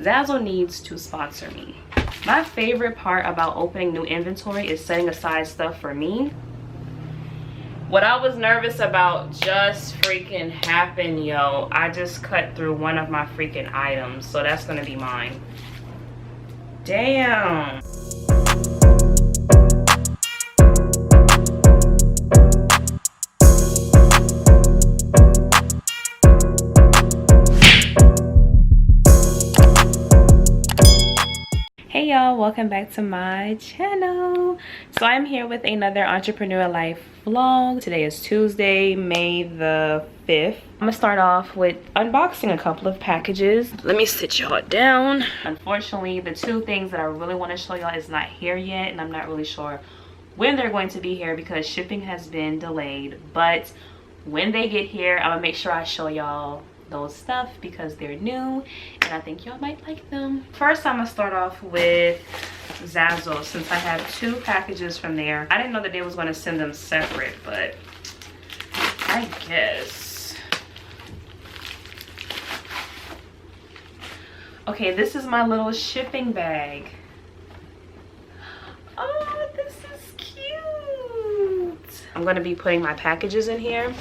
Zazzle needs to sponsor me. My favorite part about opening new inventory is setting aside stuff for me. What I was nervous about just freaking happened, yo. I just cut through one of my freaking items, so that's gonna be mine. Damn. Hey y'all, welcome back to my channel. So I'm here with another entrepreneur life vlog. Today is Tuesday, May the 5th. I'm gonna start off with unboxing a couple of packages. Let me sit y'all down. Unfortunately, the two things that I really want to show y'all is not here yet, and I'm not really sure when they're going to be here because shipping has been delayed. But when they get here, I'm gonna make sure I show y'all those stuff because they're new and I think y'all might like them. First, I'm gonna start off with Zazzle since I have two packages from there. I didn't know that they was gonna send them separate, but I guess. Okay, this is my little shipping bag. Oh, this is cute. I'm gonna be putting my packages in here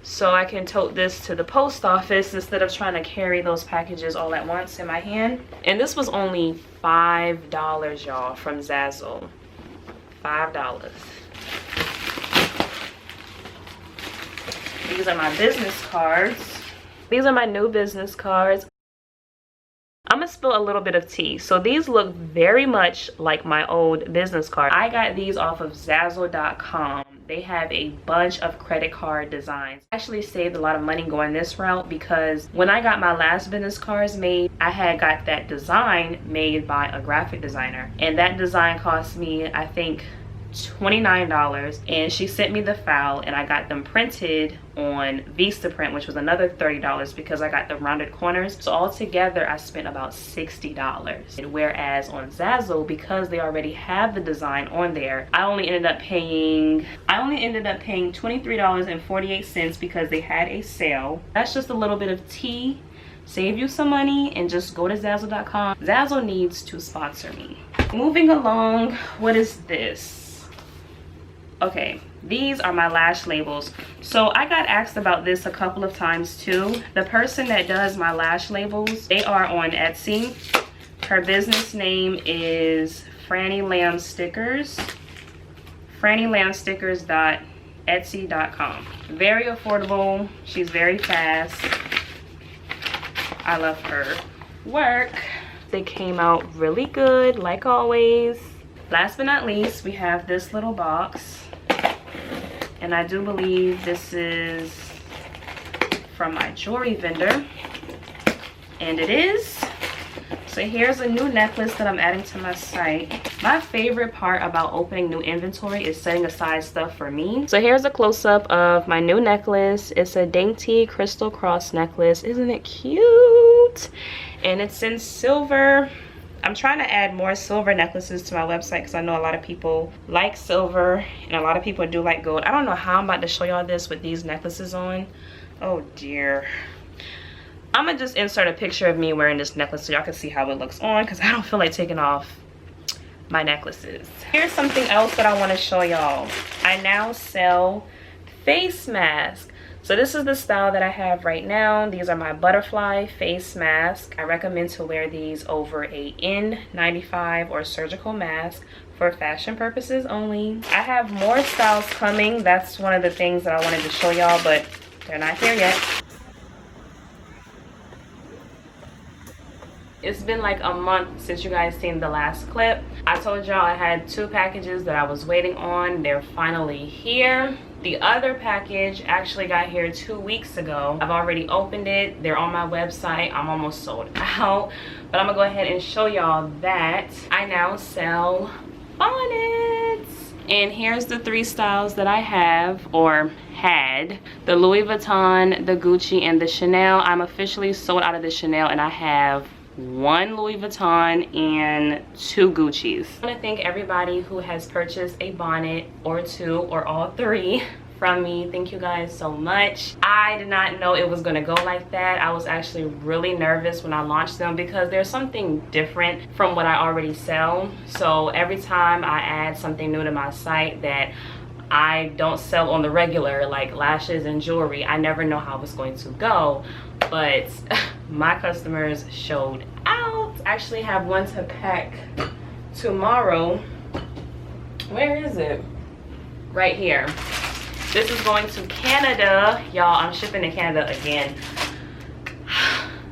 so I can tote this to the post office instead of trying to carry those packages all at once in my hand. And this was only $5, y'all, from Zazzle. $5. These are my business cards. These are my new business cards. I'm gonna spill a little bit of tea. So these look very much like my old business card. I got these off of Zazzle.com. They have a bunch of credit card designs. I actually saved a lot of money going this route because when I got my last business cards made, I had got that design made by a graphic designer. And that design cost me, I think, $29, and she sent me the file and I got them printed on Vistaprint, which was another $30 because I got the rounded corners. So altogether I spent about $60. Whereas on Zazzle, because they already have the design on there, I only ended up paying $23.48 because they had a sale. That's just a little bit of tea. Save you some money and just go to Zazzle.com. Zazzle needs to sponsor me. Moving along, what is this? Okay, these are my lash labels. So I got asked about this a couple of times too. The person that does my lash labels, they are on Etsy. Her business name is Franny Lamb Stickers. FrannyLambStickers.etsy.com. Very affordable. She's very fast. I love her work. They came out really good, like always. Last but not least, we have this little box. And I do believe this is from my jewelry vendor. And it is. So here's a new necklace that I'm adding to my site. My favorite part about opening new inventory is setting aside stuff for me. So here's a close-up of my new necklace. It's a dainty crystal cross necklace. Isn't it cute? And it's in silver. I'm trying to add more silver necklaces to my website because I know a lot of people like silver and a lot of people do like gold. I don't know how I'm about to show y'all this with these necklaces on. Oh dear. I'm gonna just insert a picture of me wearing this necklace so y'all can see how it looks on because I don't feel like taking off my necklaces. Here's something else that I want to show y'all. I now sell face masks. So this is the style that I have right now. These are my butterfly face masks. I recommend to wear these over a N95 or surgical mask for fashion purposes only. I have more styles coming. That's one of the things that I wanted to show y'all, but they're not here yet. It's been like a month since you guys seen the last clip. I told y'all I had two packages that I was waiting on. They're finally here. The other package actually got here 2 weeks ago. I've already opened it. They're on my website. I'm almost sold out. But I'm gonna go ahead and show y'all that I now sell bonnets. And here's the three styles that I have or had. The Louis Vuitton, the Gucci, and the Chanel. I'm officially sold out of the Chanel and I have one Louis Vuitton and two Gucci's. I want to thank everybody who has purchased a bonnet or two or all three from me. Thank you guys so much. I did not know it was gonna go like that. I was actually really nervous when I launched them because there's something different from what I already sell. So every time I add something new to my site that I don't sell on the regular, like lashes and jewelry, I never know how it's going to go. But my customers showed out. I actually have one to pack tomorrow. Where is it? Right here. This is going to Canada. Y'all, I'm shipping to Canada again.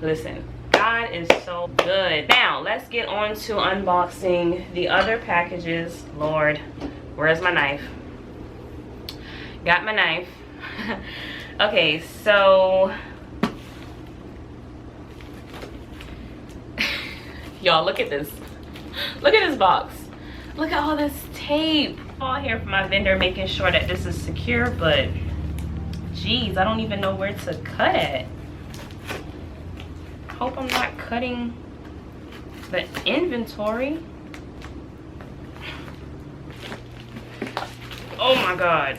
Listen, God is so good. Now, let's get on to unboxing the other packages. Lord, where's my knife? Got my knife. Okay, so y'all, look at this. Look at this box. Look at all this tape. All here for my vendor, making sure that this is secure, but geez, I don't even know where to cut at. Hope I'm not cutting the inventory. Oh my God.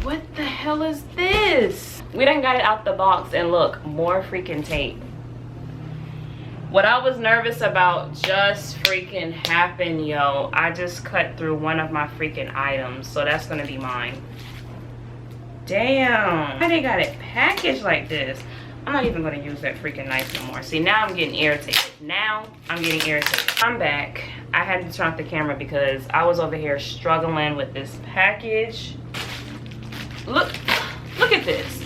What the hell is this? We done got it out the box and look, more freaking tape. What I was nervous about just freaking happened, yo. I just cut through one of my freaking items, so that's gonna be mine. Damn, why they got it packaged like this? I'm not even gonna use that freaking knife no more. See, now I'm getting irritated. Now I'm getting irritated. I'm back. I had to turn off the camera because I was over here struggling with this package. Look at this.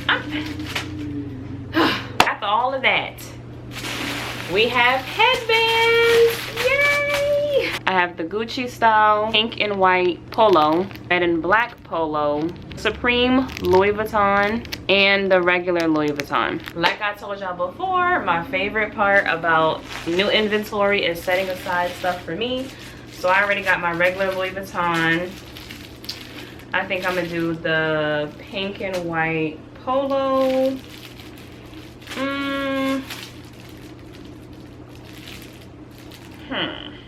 After all of that, we have headbands. Yay! I have the Gucci style pink and white polo, red and black polo, Supreme Louis Vuitton, and the regular Louis Vuitton. Like I told y'all before, my favorite part about new inventory is setting aside stuff for me. So I already got my regular Louis Vuitton. I think I'm gonna do the pink and white polo.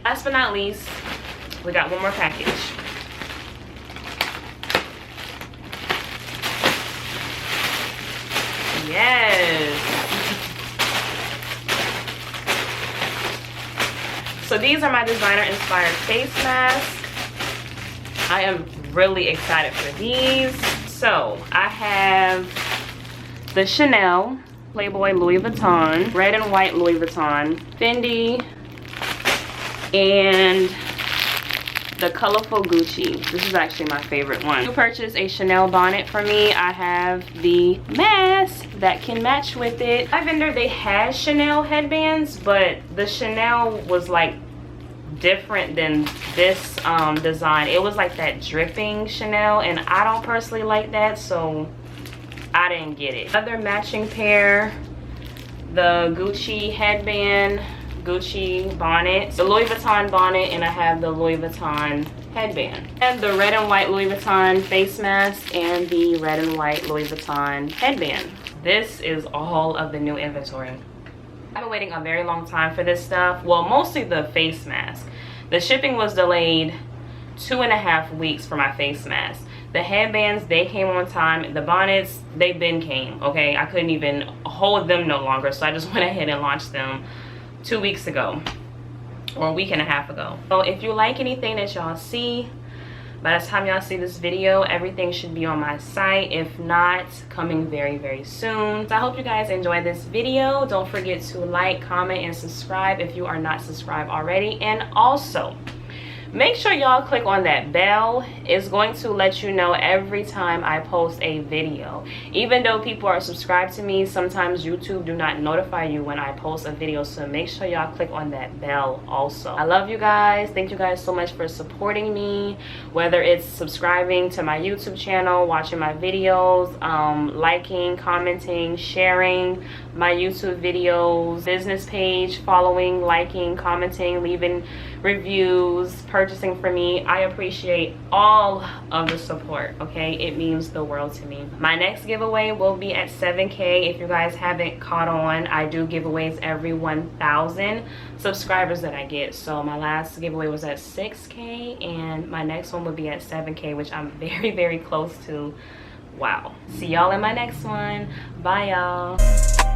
Last but not least, we got one more package. Yes. So these are my designer inspired face masks. I am really excited for these. So I have the Chanel, Playboy Louis Vuitton, red and white Louis Vuitton, Fendi, and the colorful Gucci. This is actually my favorite one. You purchased a Chanel bonnet for me. I have the mask that can match with it. My vendor, they had Chanel headbands, but the Chanel was like different than this design. It was like that dripping Chanel, and I don't personally like that, so I didn't get it. Other matching pair, the Gucci headband, Gucci bonnet, the Louis Vuitton bonnet, and I have the Louis Vuitton headband. And the red and white Louis Vuitton face mask and the red and white Louis Vuitton headband. This is all of the new inventory. I've been waiting a very long time for this stuff. Well, mostly the face mask. The shipping was delayed 2.5 weeks for my face mask. The headbands, they came on time. The bonnets, they been came, okay? I couldn't even hold them no longer, so I just went ahead and launched them 2 weeks ago, or a week and a half ago. So if you like anything that y'all see, by the time y'all see this video, everything should be on my site. If not, coming very, very soon. So I hope you guys enjoyed this video. Don't forget to like, comment, and subscribe if you are not subscribed already. And also, make sure y'all click on that bell. It's going to let you know every time I post a video. Even though people are subscribed to me, sometimes YouTube do not notify you when I post a video, so make sure y'all click on that bell also. I love you guys. Thank you guys so much for supporting me, whether it's subscribing to my YouTube channel, watching my videos, liking, commenting, sharing my YouTube videos, business page, following, liking, commenting, leaving reviews, purchasing for me. I appreciate all of the support, okay? It means the world to me. My next giveaway will be at 7K. If you guys haven't caught on, I do giveaways every 1,000 subscribers that I get. So my last giveaway was at 6K, and my next one will be at 7K, which I'm very, very close to. wow. See y'all in my next one. Bye y'all.